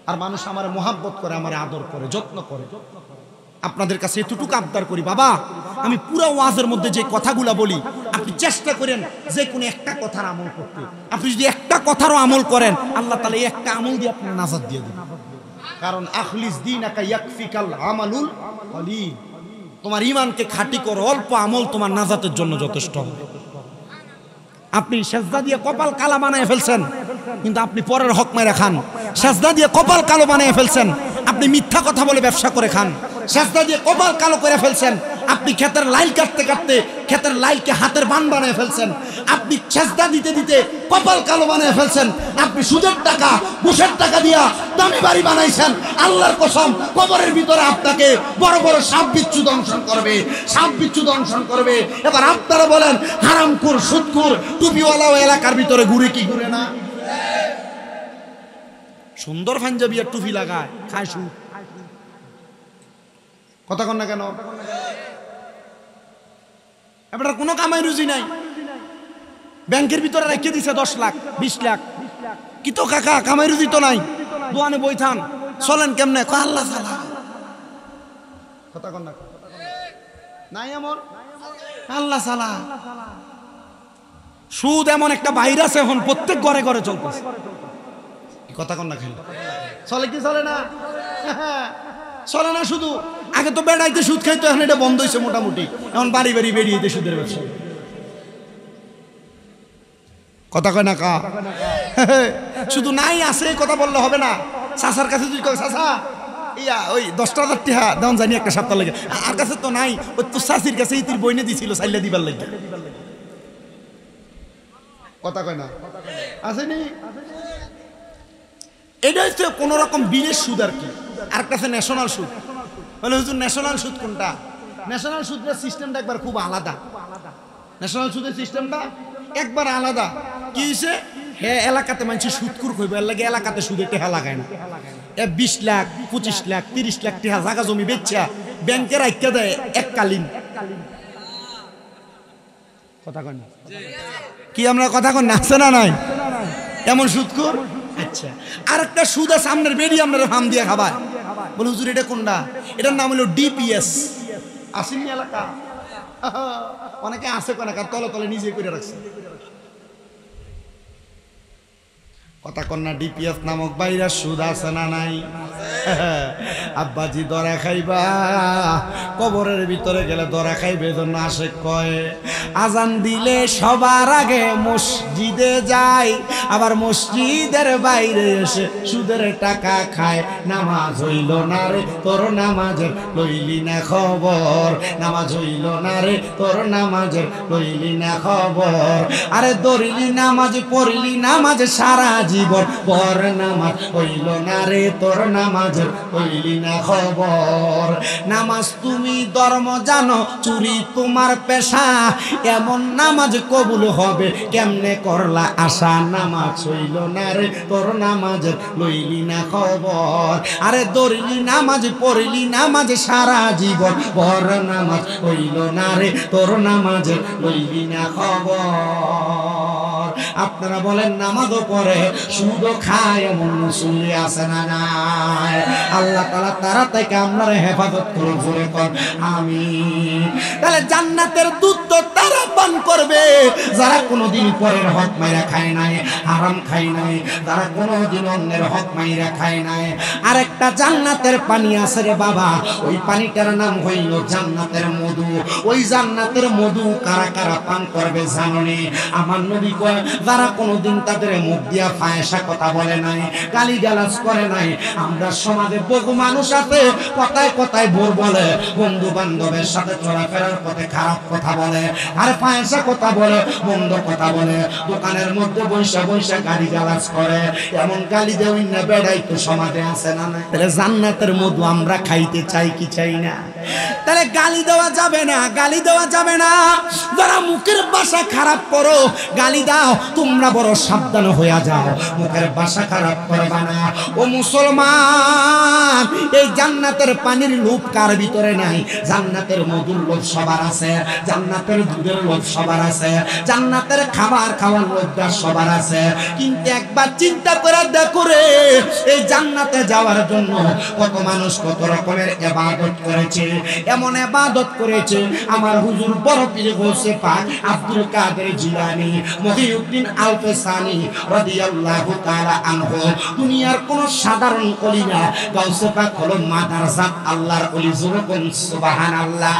আর মানুষ আমার মোহাব্বত করে, আমার আদর করে, যত্ন করে। আপনাদের কাছে এতটুকু আবদার করি, বাবা আমি পুরো ওয়াজের মধ্যে যে কথাগুলো বলি আপনি চেষ্টা করেন যে কোনো একটা কথার আমল করতে। আপনি যদি একটা কথারও আমল করেন, আল্লাহ তাআলা এই একটা আমল দিয়ে আপনার নাজাত দিয়ে দিবেন। কারণ আখলিস দীনাকা ইয়াকফিকাল আমালুল কলিল, তোমার ঈমানকে খাঁটি করো, অল্প আমল তোমার নাজাতের জন্য যথেষ্ট। আপনি সেজদা দিয়ে কপাল কালা বানায় ফেলছেন, কিন্তু আপনি পরের হক মেরে খান। সেজদা দিয়ে কপাল কালো বানিয়ে ফেলছেন, আপনি মিথ্যা কথা বলে ব্যবসা করে খান। সেজদা দিয়ে কপাল কালো করে ফেলছেন, আপনি ক্ষেতের লাইল কাটতে কাটতে ক্ষেতের লাইলকে হাতের বান বানিয়ে ফেলছেন। আপনি সেজদা দিতে দিতে কপাল কালো বানিয়ে ফেলছেন। আপনি সুদের টাকা, ঘুষের টাকা দিয়া দামি বাড়ি বানাইছেন। আল্লাহর কসম, কবরের ভিতরে আপনাকে বড় বড় সাপ বিচ্ছু দংশন করবে, সাপ বিচ্ছু দংশন করবে। এবার আপনারা বলেন, হারামখোর, সুদখোর, টুপিওয়ালাও এলাকার ভিতরে ঘুরে কি ঘুরে না? সুন্দর পাঞ্জাবি আর টুপি লাগায়, খায় সুদ। কথা কন না কেন? এবার কোনো কামাই রুজি নাই, ব্যাংকের ভিতরে রেখে দিছে 10 লাখ 20 লাখ। কি তো কাকা কামাই রুজি তো নাই, দোয়ানে বই থান, চলেন কেমনে? আল্লাহ সালা। কথা কন না নাই এমন? আল্লাহ সালা। সুদ এমন একটা ভাইরাস এখন প্রত্যেক ঘরে ঘরে চলতেছে। কথা কন না খেলে চলে কি চলে না? চলে না শুধু। আগে তো বেড়াইতে সুদ খাইতো, এখন এটা বন্ধ হয়েছে মোটামুটি। এখন বাড়ি বাড়ি বেরিয়েছে সুদের ব্যবসা। কথা কয় না কা? শুধু নাই আছে কথা বললে হবে না। চাচার কাছে তুই কয়, চাচা ইয়া ওই 10,000 টাকা দেন জানি একটা সপ্তাহ লাগে। আর কাছে তো নাই, ওই তোর চাষির কাছে তোর বইনে দিছিল চাইলে দিবার লাগে। কথা কয় না? আসেনি? এটা হচ্ছে কোন রকম বিদেশ সুদ আর কি। আর কাছে ন্যাশনাল সুদ। বলে হুজুর ন্যাশনাল সুদ কোনটা? ন্যাশনাল সুদের সিস্টেমটা একবার খুব আলাদা। ন্যাশনাল সুদের সিস্টেমটা একবার আলাদা। কি হয়েছে? হ্যাঁ এলাকাতে মানুষ সুদকুর কইব, এর লাগে এলাকাতে সুদে টেহা লাগায় না। 20 লাখ 25 লাখ 30 লাখ টেহা জায়গা জমি বেচা ব্যাংকে রাখতে দেয় এককালীন। কথা কন না কি, আমরা কথা কন না, আছে না নাই এমন সুদকুর? আচ্ছা, আর একটা সুদ আছে আপনার বেডি আপনার ফার্ম দিয়ে খাবার, বলে হুজুর এটা কোনটা? এটার নাম হলো ডিপিএস। আসেননি এলাকা? অনেকে আছে কোনাকার তলে তলে নিজে করে রাখছে। কথা কন্যা ডিপিএস নামক বাইরা সুদ আছে না নাই? আব্বাজি দরা খাইবা, কবরের ভিতরে গেলে দরা খাইবে, জন্য আসে কয় আজান দিলে সবার আগে মসজিদে যায়, আবার মসজিদের বাইরে এসে সুদের টাকা খায়। নামাজ হইল না রে তোর নামাজের লইলি না খবর, নামাজ হইল না রে তোর নামাজের লইলি না খবর। আরে দরিলি নামাজ পড়লি নামাজ সারা জীবন, পর নামাজ হইল না রে তোর নামাজের হইলি না খবর। নামাজ তুমি ধর্ম জানো, চুরি তোমার পেশা, এমন নামাজ কবুল হবে কেমনে করলা আশা। নামাজ হইল না রে তোর নামাজের লইলি না খবর। আরে দরিলি নামাজ পড়লি নামাজ সারা জীবন, পর নামাজ হইল না রে তোর নামাজের লইলি না খবর। আপনারা বলেন নামাজও পড়ে সুদও খায় এমন মুসল্লি আছে না নাই? আল্লাহ তাআলা তারা থেকে আপনারা হেফাজত করুন, জোরে কোন আমিন। তাহলে জান্নাতের দুধ তো তারা পান করবে যারা কোনোদিন পরের হক মাইরা খায় নাই, হারাম খায় নাই, যারা কোনোদিন অন্যের হক মাইরা খায় নাই। আর একটা জান্নাতের পানি আছে রে বাবা, ওই পানিটার নাম হইল জান্নাতের মধু। ওই জান্নাতের মধু কারা কারা পান করবে জানোনি? আমার নবী কয় যারা কোনোদিন তাদের মুখ দিয়া ফায়সা কথা বলে নাই, গালি গালাজ করে নাই। আমরা সমাজে বহু মানুষ আছে কথায় কথায় ভোর বলে, বন্ধু বান্ধবের সাথে চলাফেরার পথে খারাপ কথা বলে, আর ফায়সা কথা বলে, মন্দ কথা বলে, দোকানের মধ্যে বৈশা বৈশা গালি গালাজ করে। এমন গালি দেওই না বেড়াই তো সমাজে আছে না নাই? তাহলে জান্নাতের মধু আমরা খাইতে চাই কি চাই না? তাহলে গালি দেওয়া যাবে না, গালি দেওয়া যাবে না। যারা মুখের ভাষা খারাপ করো, গালি দাও, তোমরা বড় সাবধান হইয়া যাও, মুখের ভাষা খারাপ করবা না। ও মুসলমান, এই জান্নাতের পানির লোভ কার ভিতরে নাই? জান্নাতের মধুর লোভ সবার আছে, জান্নাতের দুধের লোভ সবার আছে, জান্নাতের খাবার খাওয়ার লোভ সবার আছে। কিন্তু একবার চিন্তা করে দেখো রে, এই জান্নাতে যাওয়ার জন্য কত মানুষ কত রকমের ইবাদত করেছে, এমন ইবাদত করেছে। আমার হুজুর বড় পীর গৌসে পাক আব্দুল কাদের জিলানী মহিউদ্দিন আল-ফেসানি রাদিয়াল্লাহু তাআলা আনহু দুনিয়ার কোন সাধারণ ওলি না, গৌসে পাক হলো মাদারজাত আল্লাহর ওলি। যুবকন সুবহানাল্লাহ।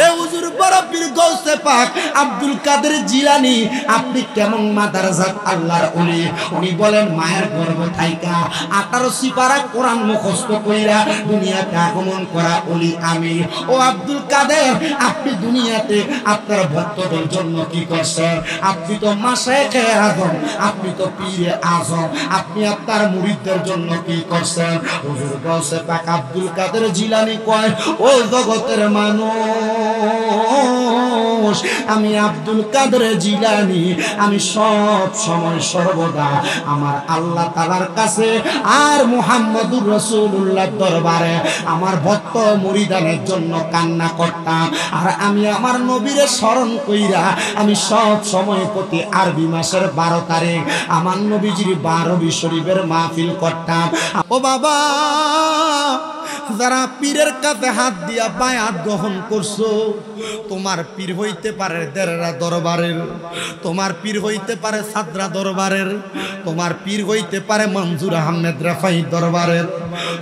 এ হুজুর বড় পীর গৌসে পাক আব্দুল কাদের জিলানী, আপনি কেমন মাদারজাত আল্লাহর ওলি? উনি বলেন মায়ের গর্ভ থাইকা 18 সিপারা কোরআন মুখস্থ কইরা দুনিয়াতে আগমন করা ওলি আমি। ও আব্দুল কাদের, আপনি দুনিয়াতে আপনার ভক্তদের জন্য কি করছেন? আপনি তো মাশায়েখে আযম, আপনি তো পীরে আযম, আপনি আপনার মুরিদদের জন্য কি করছেন? হুজুর গাউসে পাক আব্দুল কাদের জিলানী কয়, ও জগতের মানুষ, আমি আব্দুল কাদের জিলানী, আমি সব সময় সর্বদা আমার আল্লাহ তাআলার কাছে আর মুহাম্মদুর রাসূলুল্লাহর দরবারে আমার ভক্ত মুরিদানের জন্য কান্না করতাম। আর আমি আমার নবীরে স্মরণ কইরা আমি সব সময় প্রতি আরবি মাসের 12 তারিখ আমার নবীজির 12 শরীফের মাহফিল করতাম। ও বাবা, যারা পীরের কাছে হাত দিয়া বায়াত গ্রহণ করছো, তোমার পীর হইতে পারে দেড়রা দরবারের, তোমার পীর হইতে পারে সাদরা দরবারের, তোমার পীর হইতে পারে মনজুর আহমেদ রাফাই দরবারের,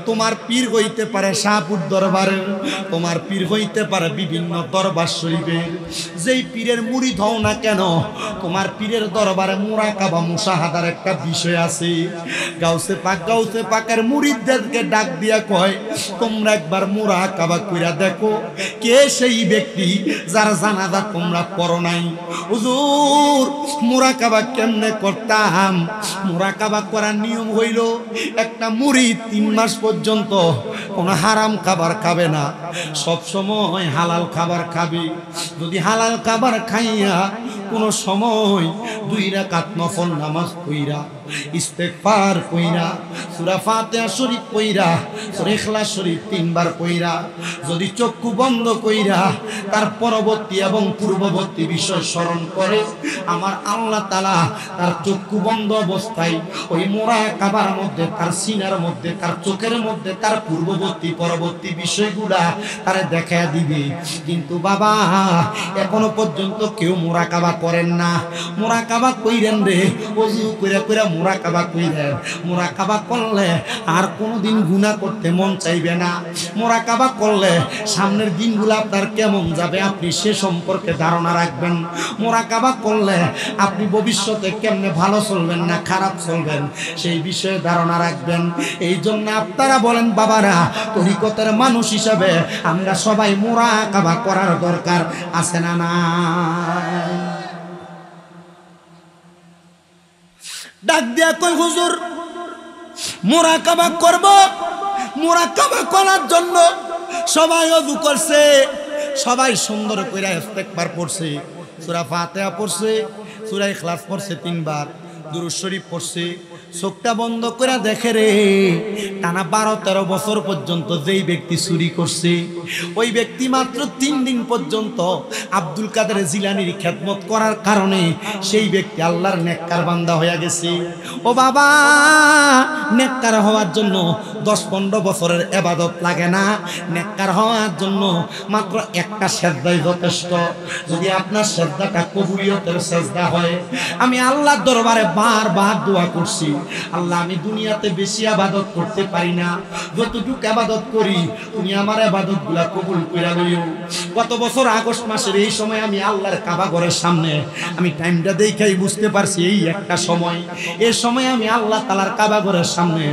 তোমার পীর হইতে পারে শাহপুর দরবারের, তোমার পীর হইতে পারে বিভিন্ন দরবার শরীফের। যেই পীরের মুরিদ হও না কেন, তোমার পীরের দরবারে মুরাকাবা মুশাহাদার একটা বিষয় আছে। গাউসে পাকের মুরিদদেরকে ডাক দিয়া কয়, তোমরা একবার মুরাকাবা কইরা দেখো কে সেই ব্যক্তি যার জানাজা তোমরা পড়ো নাই। হুজুর মুরাকাবা কেমনে করতাম? মুরাকাবা করার নিয়ম হইল একটা মুরিদ 3 মাস পর্যন্ত কোনো হারাম খাবার খাবে না, সব সময় হালাল খাবার খাবে। যদি হালাল খাবার খাইয়া কোনো সময় 2 রাকাত নফল নামাজ পড়া, ইস্তেগফার পড়া, সূরা ফাতিহা শরীফ পড়া, সূরা ইখলাস শরীফ 3 বার পড়া, যদি চক্ষু বন্ধ কইরা তার পরবর্তী এবং পূর্ববর্তী বিষয় স্মরণ করে, আমার আল্লাহ তাআলা তার চক্ষু বন্ধ অবস্থায় ওই মুরাকাবার মধ্যে, তার সিনার মধ্যে, তার চোখের মধ্যে তার পূর্ববর্তী পরবর্তী বিষয়গুলা তারে দেখায়া দিবে। কিন্তু বাবা এখনো পর্যন্ত কেউ মুরাকাবা করেন না। মুরাকাবা কইরেন রে, ওযু কইরা কইরা মুরাকাবা কইরেন। মুরাকাবা করলে আর কোনোদিন গুনাহ করতে মন চাইবে না। মুরাকাবা করলে সামনের দিনগুলো আপনার কেমন যাবে আপনি সে সম্পর্কে ধারণা রাখবেন। মুরাকাবা করলে আপনি ভবিষ্যতে কেমনে ভালো চলবেন না খারাপ চলবেন সেই বিষয়ে ধারণা রাখবেন। এই জন্য আপনারা বলেন বাবারা, তরিকতের মানুষ হিসাবে আমরা সবাই মুরাকাবা করার দরকার আছে না নাই? ডাক দিয়া কই হুজুর মুরাকাবা করব। মুরাকাবা করার জন্য সবাই ওযু করছে, সবাই সুন্দর কইরা ইস্তেগফার পড়ছে, সূরা ফাতিহা পড়ছে, সূরা ইখলাস পড়ছে 3 বার, দুরূদ শরীফ পড়ছে। চোখটা বন্ধ করে দেখে রে, টানা 12-13 বছর পর্যন্ত যেই ব্যক্তি চুরি করছে ওই ব্যক্তি মাত্র 3 দিন পর্যন্ত আব্দুল কাদের জিলানীর খেদমত করার কারণে সেই ব্যক্তি আল্লাহর নেককার বান্দা হয়ে গেছে। ও বাবা, নেককার হওয়ার জন্য 10-15 বছরের ইবাদত লাগে না, নেককার হওয়ার জন্য মাত্র একটা সেজদাই যথেষ্ট। যদি আপনার সেজদাটা কবুলিয়তের সেজদা হয়, আমি আল্লাহর দরবারে বারবার দোয়া করছি, আল্লাহ আমি দুনিয়াতে বেশি ইবাদত করতে পারি না, যতটুকু ইবাদত করি তুমি আমার ইবাদতগুলা কবুল কইরা লইও। গত বছর আগস্ট মাসের এই সময় আমি আল্লাহর কাবা ঘরের সামনে, আমি টাইমটা দেখাই বুঝতে পারছি এই একটা সময়, এই সময় আমি আল্লাহ তাআলার কাবা ঘরের সামনে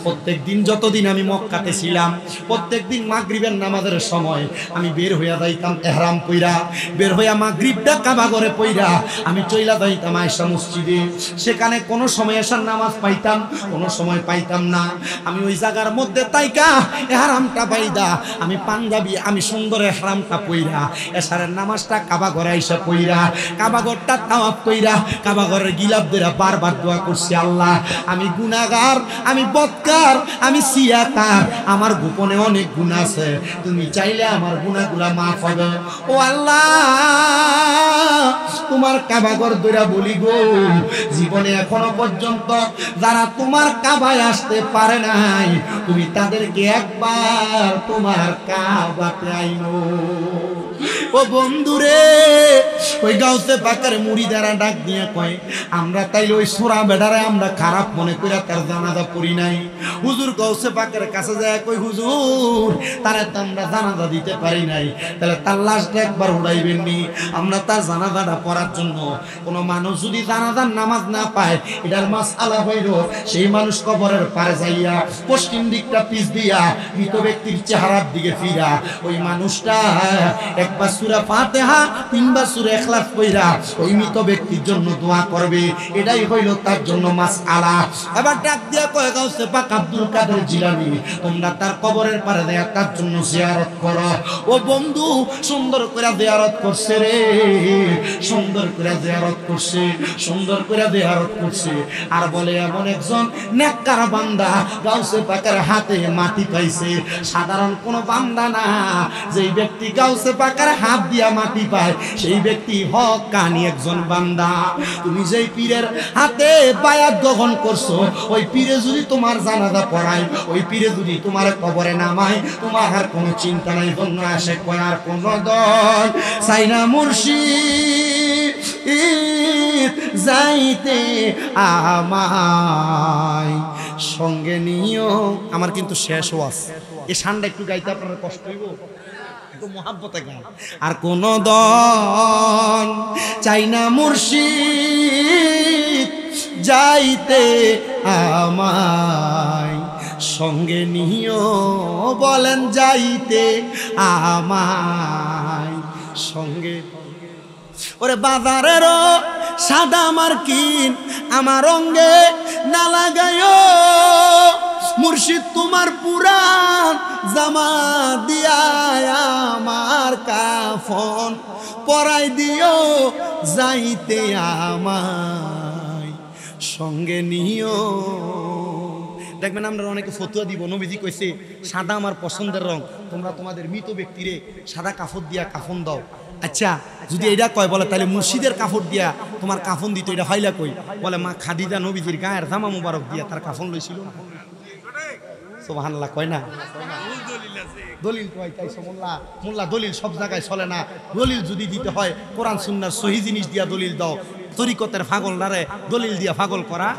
প্রত্যেক দিন যতদিন আমি মক্কাতে ছিলাম প্রত্যেক দিন মাগরিবের নামাজের সময় আমি বের হইয়া যাইতাম ইহরাম পইরা, বের হইয়া মাগরিবটা কাবা ঘরে পইরা আমি চইলা যাইতাম আয়েশা মসজিদে। সেখানে কোনো সময় এশার নামাজ পাইতাম, কোনো সময় পাইতাম না। আমি ওই জায়গার মধ্যে তাইকা ইহরামটা বাইদা আমি পাঞ্জাবি, আমি সুন্দর ইহরামটা পইরা এশারের নামাজটা কাবা ঘরে আইসা পইরা কাবা ঘরটা তাওয়াফ কইরা কাবা ঘরের গিলাফ দিয়া বারবার দোয়া করছি, আল্লাহ আমি গুনাহগার, আমি বদকার, আমি সিয়াকার, আমার গোপনে অনেক গুনাহ আছে, তুমি চাইলে আমার গুনাহগুলা মাফ হবে। ও আল্লাহ তোমার কাবা ঘর দইরা বলি গো, জীবনে এখনো পর্যন্ত যারা তোমার কাবায় আসতে পারে নাই তুমি তাদেরকে একবার তোমার কাবাতে আইনো। ও বন্ধুরে, ওই গাউসে পাকের মুরিদারা ডাক দিয়ে কয় আমরা তাইলে ওই সোরা বেডারে আমরা খারাপ মনে কইরা তার জানাজা পড়ি নাই। হুজুর গাউসে পাকের কাছে যায় কই হুজুর তারে তো আমরা জানাজা দিতে পারি নাই, তাহলে তার লাশটা একবার উড়াইবেন নি, আমরা তার জানাজাটা পড়ার জন্য। কোনো মানুষ যদি জানাজার নামাজ না পায় এটার মাসআলা হইল সেই মানুষ কবরের পারে যাইয়া পশ্চিম দিকটা পিছ দিয়া মৃত ব্যক্তির চেহারার দিকে ফিরা ওই মানুষটা একবার সূরা ফাতিহা 3 বার সূরা ইখলাস পড়া ওই মৃত ব্যক্তির জন্য দোয়া করবে, এটাই হইল তার জন্য মাসআলা। এবার ডাক দিয়া কয় গাউসে পাক আব্দুল কাদের জিলানী তোমরা তার কবরের পারে যাইয়া তার জন্য জিয়ারত করো। ও বন্ধু সুন্দর করে জিয়ারত করছে রে, সুন্দর করে জিয়ারত করছে, সুন্দর করে জিয়ারত করছে। আর বলে এমন একজন নেককার বান্দা গাউসে পাকের হাতে মাটি পাইছে, সাধারণ কোন বান্দা না, যেই ব্যক্তি গাউসে পাকের হাত দিয়া মাটি পায় সেই ব্যক্তি হক্কানি একজন বান্দা। তুমি যেই পীরের হাতে বায়াত গ্রহণ করছো ওই পীরে যদি তোমার জানাজা পড়ায়, ওই পীরে যদি তোমার কবরে নামায়, তোমার আর কোনো চিন্তা নাই। জন্য আসে কয় আর কোন দল সাইনা মুর্শিদ যাইতে আমায় সঙ্গে নিও। আমার কিন্তু শেষ ওয়াজ, এই শানটা একটু গাইতে আপনার কষ্ট হইব, একটু মহাব্বতে গান। আর কোন দল চাই না মুর্শিদ যাইতে আমায় সঙ্গে নিও, বলেন যাইতে আমায় সঙ্গে। ওরে বাজারেরও সাদা মার্কিন আমার অঙ্গে না লাগায়ো, মুর্শিদ তোমার পুরান জামা দিয়া আমার কাফন পরাই দিও, যাইতে আমায় সঙ্গে নিও। দেখবেন আমরা অনেকে ফতুয়া দিব, নবীজি কইছে সাদা আমার পছন্দের রং, তোমরা তোমাদের মৃত ব্যক্তিরে সাদা কাফন দিয়া কাফন দাও। আচ্ছা যদি এটা কয় বলে তাহলে মুর্শিদের কাফন দিয়া তোমার কাফন দিত, এটা ফাইলা কই? বলে মা খাদিজা নবীজির গায়ের জামা মুবারক দিয়া তার কাফন লইছিল না। সুবহানাল্লাহ কয় না? দলিল কয় তাই মোল্লা মোল্লা দলিল সব জায়গায় চলে না। দলিল যদি দিতে হয় কোরআন সুন্নাহর সহি জিনিস দিয়া দলিল দাও। তরিকতের পাগলরারে দলিল দিয়া পাগল করা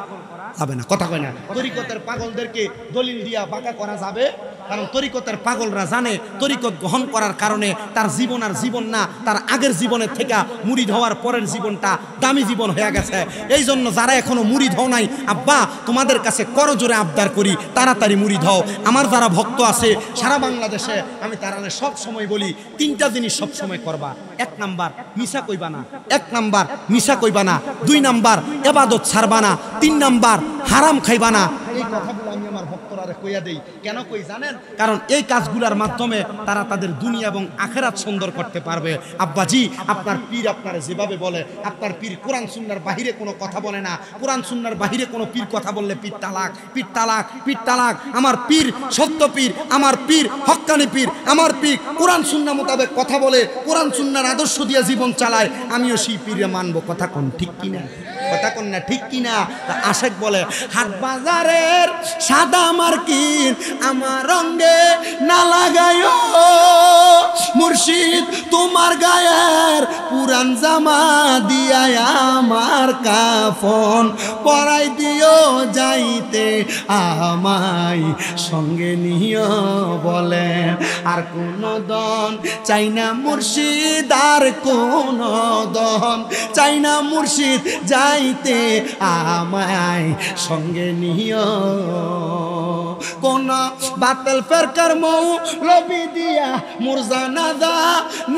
যাবে না, কথা কয় না? তরিকতের পাগলদেরকে দলিল দিয়া বাঁকা করা যাবে, কারণ তরিকতের পাগলরা জানে তরিকত গ্রহণ করার কারণে তার জীবন আর জীবন না, তার আগের জীবনের থেকে মুরিদ হওয়ার পরের জীবনটা দামি জীবন হয়ে গেছে। এই জন্য যারা এখনো মুরিদ হও নাই, আব্বা তোমাদের কাছে করজোরে আবদার করি তাড়াতাড়ি মুরিদ হও। আমার যারা ভক্ত আছে সারা বাংলাদেশে, আমি তারা সব সময় বলি তিনটা জিনিস সব সময় করবা। এক নাম্বার মিশা কইবা না, এক নাম্বার মিশা কইবা না, দুই নাম্বার ইবাদত ছাড়বা না, তিন নাম্বার হারাম খাইবা না। এই কথাগুলো আমি আমার ভক্তরা কইয়া দেই। কেন কই জানেন? কারণ এই কাজগুলোর মাধ্যমে তারা তাদের দুনিয়া এবং আখেরাত সুন্দর করতে পারবে। আব্বাজি আপনার পীর আপনার যেভাবে বলে, আপনার পীর কোরআন সুন্নাহর বাহিরে কোনো কথা বলে না। কোরআন সুন্নাহর বাহিরে কোনো পীর কথা বললে পীর তালাক, পীর তালাক, পীর তালাক। আমার পীর সত্য পীর, আমার পীর হক্কানি পীর, আমার পীর কোরআন সুন্নাহ মোতাবেক কথা বলে, কোরআন সুন্নাহর আদর্শ দিয়ে জীবন চালায়। আমিও সেই পীরে মানবো। কথা কোন ঠিক কিনা? কথা কোন না ঠিক কিনা? আশেক বলে হাট বাজারের সাদা মার্কিন আমার রঙে না লাগায়ো, মুর্শিদ তোমার গায়ের পুরান জামা দিয়া আমার কাফন পরাই দিও, যাইতে আমায় সঙ্গে নিও। বলে আর কোন দন চাই না মুর্শিদ, আর কোন দন চাই না মুর্শিদ, যাইতে আমায় সঙ্গে নিও। কোন বাতিল ফেরকার মৌ লবি দিয়া মুরজানাদা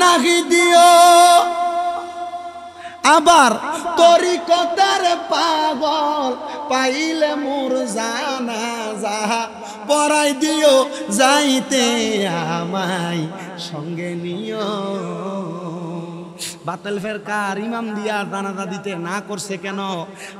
নাহি দিও, আবার তরিকতার পাগল পাইলে মুরজানাজা পরাই দিও, যাইতে আমায় সঙ্গে নিও। বাতিল ফেরকার ইমাম দিয়া জানাজা দিতে না করছে কেন?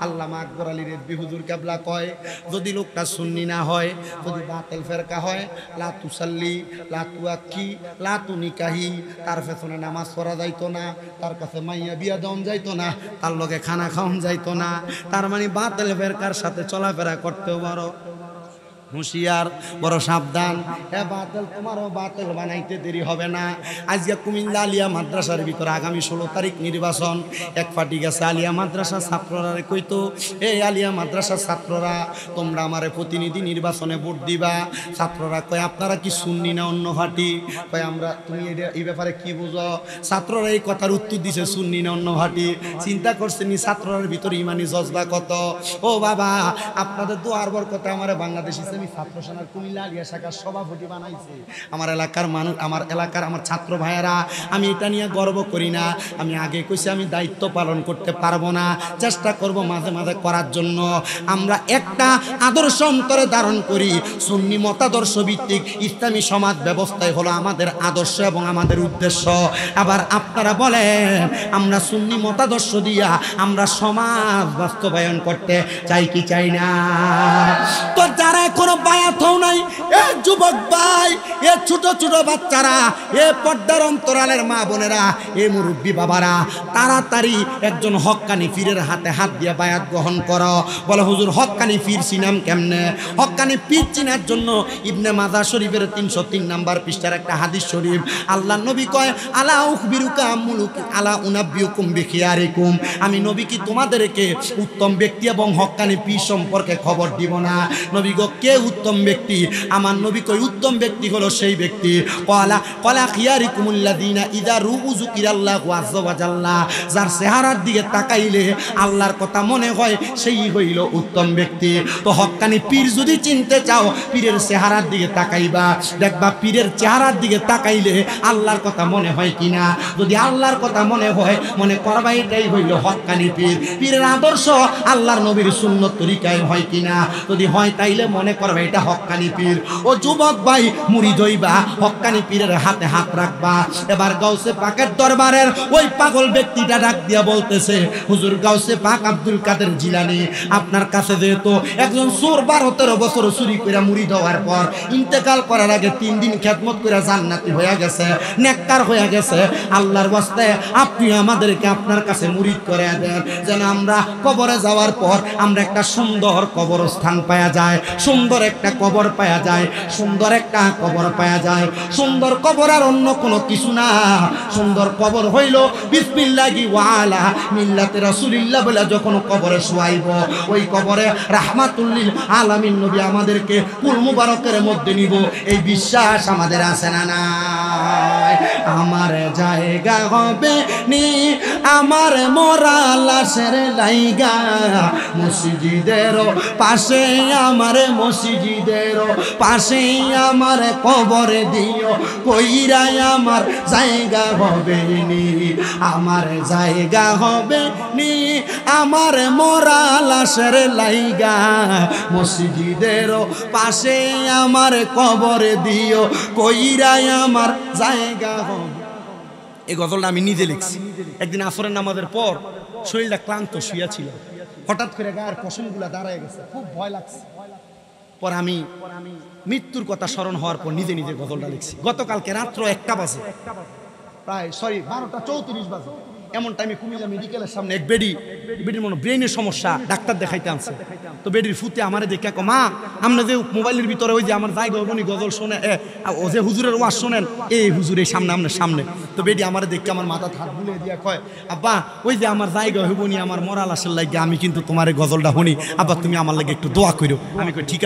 আল্লামা আকবর আলী রেজভী হুজুর কেবলা কয়, যদি লোকটা সুন্নি না হয়, যদি বাতিল ফেরকা হয়, লা তুসাল্লি লা তুয়াক্কি লা তুনিকাহি, তার পেছনে নামাজ পড়া যাইতো না, তার কাছে মাইয়া বিয়া দেওয়া যাইতো না, তার লগে খানা খাওয়ান যাইতো না। তার মানে বাতিল ফেরকার সাথে চলাফেরা করতেও পারো। হুঁশিয়ার, বড় সাবধান। বাতিল তোমারও বাতিল বানাইতে দেরি হবে না। আজকে কুমিল্লা আলিয়া মাদ্রাসার ভিতরে আগামী 16 তারিখ নির্বাচন। এক পার্টি গেছে আলিয়া মাদ্রাসার ছাত্ররা কইতো, এই আলিয়া মাদ্রাসার ছাত্ররা তোমরা আমারে প্রতিনিধি নির্বাচনে ভোট দিবা। ছাত্ররা কয় আপনারা কি সুন্নি না অন্য পার্টি? কয় আমরা। তুমি এই ব্যাপারে কি বুঝো? ছাত্ররা এই কথার উত্তর দিছে সুন্নি না অন্য পার্টি। চিন্তা করছেন ছাত্রদের ভিতরে ইমানি জজবা কত? ও বাবা, আপনাদের দোয়ার বরকতে আমারে বাংলাদেশ ইসলামী ছাত্র সেনার কুমিল্লা আলিয়া শাখার সভাপতি বানাইছে আমার এলাকার মানুষ, আমার এলাকার আমার ছাত্র ভাইয়েরা। আমি এটা নিয়ে গর্ব করি না। আমি আগে কইছি আমি দায়িত্ব পালন করতে পারবো না, চেষ্টা করব মাঝে মাঝে করার জন্য। আমরা একটা আদর্শ অন্তরে ধারণ করি, সুন্নি মতাদর্শ ভিত্তিক ইসলামী সমাজ ব্যবস্থায় হলো আমাদের আদর্শ এবং আমাদের উদ্দেশ্য। আবার আপনারা বলেন আমরা সুন্নি মতাদর্শ দিয়া আমরা সমাজ বাস্তবায়ন করতে চাই কি চাই না? তো যারা এখনো বায়াত হও নাই, এ যুবক ভাই, এ ছোট ছোট বাচ্চারা, এ পর্দার অন্তরালের মা বোনেরা, এ মুরব্বী বাবারা, তাড়াতাড়ি একজন হক্কানি পীরের হাতে হাত দিয়ে বায়াত গ্রহণ করো। বলে হুজুর হক্কানি পীর চিনাম কেমনে? হক্কানি পীর চিনার জন্য ইবনে মাজাহ শরীফের 303 নাম্বার পৃষ্ঠার একটা হাদিস শরীফ, আল্লাহ নবী কয় আলা উখবিরুকা মুলুক আলা উনাব্বিউকুম বিখিয়ারিকুম, আমি নবী কি তোমাদেরকে উত্তম ব্যক্তি এবং হক্কানি পীর সম্পর্কে খবর দিব না? নবী গো কে উত্তম ব্যক্তি? আমার নবী কই ওই উত্তম ব্যক্তি হলো সেই ব্যক্তি ক্বালা খিয়ারিকুমুল্লাযীনা ইযা রুউ যুকিরাল্লাহু আযজা ওয়া জাল্লা, যার চেহারার দিকে তাকাইলে আল্লাহর কথা মনে হয় সেই হইল উত্তম ব্যক্তি। তো হক্কানি পীর যদি চিনতে চাও পীরের চেহারার দিকে তাকাইবা, দেখবা পীরের চেহারার দিকে তাকাইলে আল্লাহর কথা মনে হয় কিনা। যদি আল্লাহর কথা মনে হয়, মনে করবা এটাই হইল হক্কানি পীর। পীরের আদর্শ আল্লাহর নবীর সুন্নত তরিকায় হয় কিনা, যদি হয় তাইলে মনে করবা এটা হক্কানি পীর। ও যুবক ভাই, মুরিদ হইবা, হক্কানি পীরের হাতে হাত রাখবা। এবার গাউসে পাকের দরবারের ওই পাগল ব্যক্তিটা ডাক দিয়া বলতেছে, হুজুর গাউসে পাক আব্দুল কাদের জিলানী, আপনার কাছে যেহেতু একজন চোর 12-13 বছর চুরি করে মুরিদ হওয়ার পর ইন্তেকাল করার আগে 3 দিন খেদমত করে জান্নাতি হয়ে গেছে, নেককার হয়ে গেছে, আল্লাহর ওয়াস্তে আপনি আমাদেরকে আপনার কাছে মুরিদ করে দেন, যেন আমরা কবরে যাওয়ার পর আমরা একটা সুন্দর কবরস্থান পাওয়া যায়, সুন্দর একটা কবর পাওয়া যায়, সুন্দর একটা কবর পাওয়া যায়। সুন্দর কবর আর অন্য কোনো কিছু না, সুন্দর কবর হইল বিসমিল্লাহি ওয়া আলা মিল্লাতে রাসূলিল্লাহ বলে যখন কবরে শোয়াইব, ওই কবরে রাহমাতুল লিল আলামিন নবী আমাদেরকে কুল মুবারকের মধ্যে নিব, এই বিশ্বাস আমাদের আছে না নাই? আমার জায়গা হবে নি আমার মরা লাশের লাইগা, মসজিদের পাশে আমার মসজিদের পাশে আমার কবর দিও, কইরাই আমার জায়গা হবে নি, আমার জায়গা হবে নি আমার মরা লাশের লাইগা, মসজিদের পাশে আমার কবর দিও, কইরাই আমার জায়গা হবে। এই গজলটা আমি নিজে লিখছি। একদিন আসরের নামাজের পর শরীরটা ক্লান্ত শুয়ে ছিল, হঠাৎ করে গায়ের পশমগুলা দাঁড়ায় গেছে, খুব ভয় লাগছে। পর আমি মৃত্যুর কথা স্মরণ হওয়ার পর নিজে নিজে গজলটা লিখছি। গতকালকে রাত্র 1টা বাজে, প্রায় 12:34 বাজে, এমন টাইমে কুমিল্লা মেডিকেলের সামনে এক বেডির মনে ব্রেনের সমস্যা, ডাক্তার দেখাইতে আনছে। তো বেডির ফুতে আমারে দেখে মা, আমরা যে মোবাইলের ভিতরে ওই যে আমার জায়গা হবনি গজল শোনে, ও যে হুজুরের ওয়াজ শোনেন, এই হুজুর এই সামনে আপনার সামনে। তো বেডি আমারে দেখে আমার মাথা হাত বুলে দিয়া কয়, আব্বা ওই যে আমার জায়গা হবনি আমার মরা লাশের লাগে, আমি কিন্তু তোমার এই গজলটা শুনি, আব্বা তুমি আমার লাগে একটু দোয়া করো। আমি কই ঠিক আছে।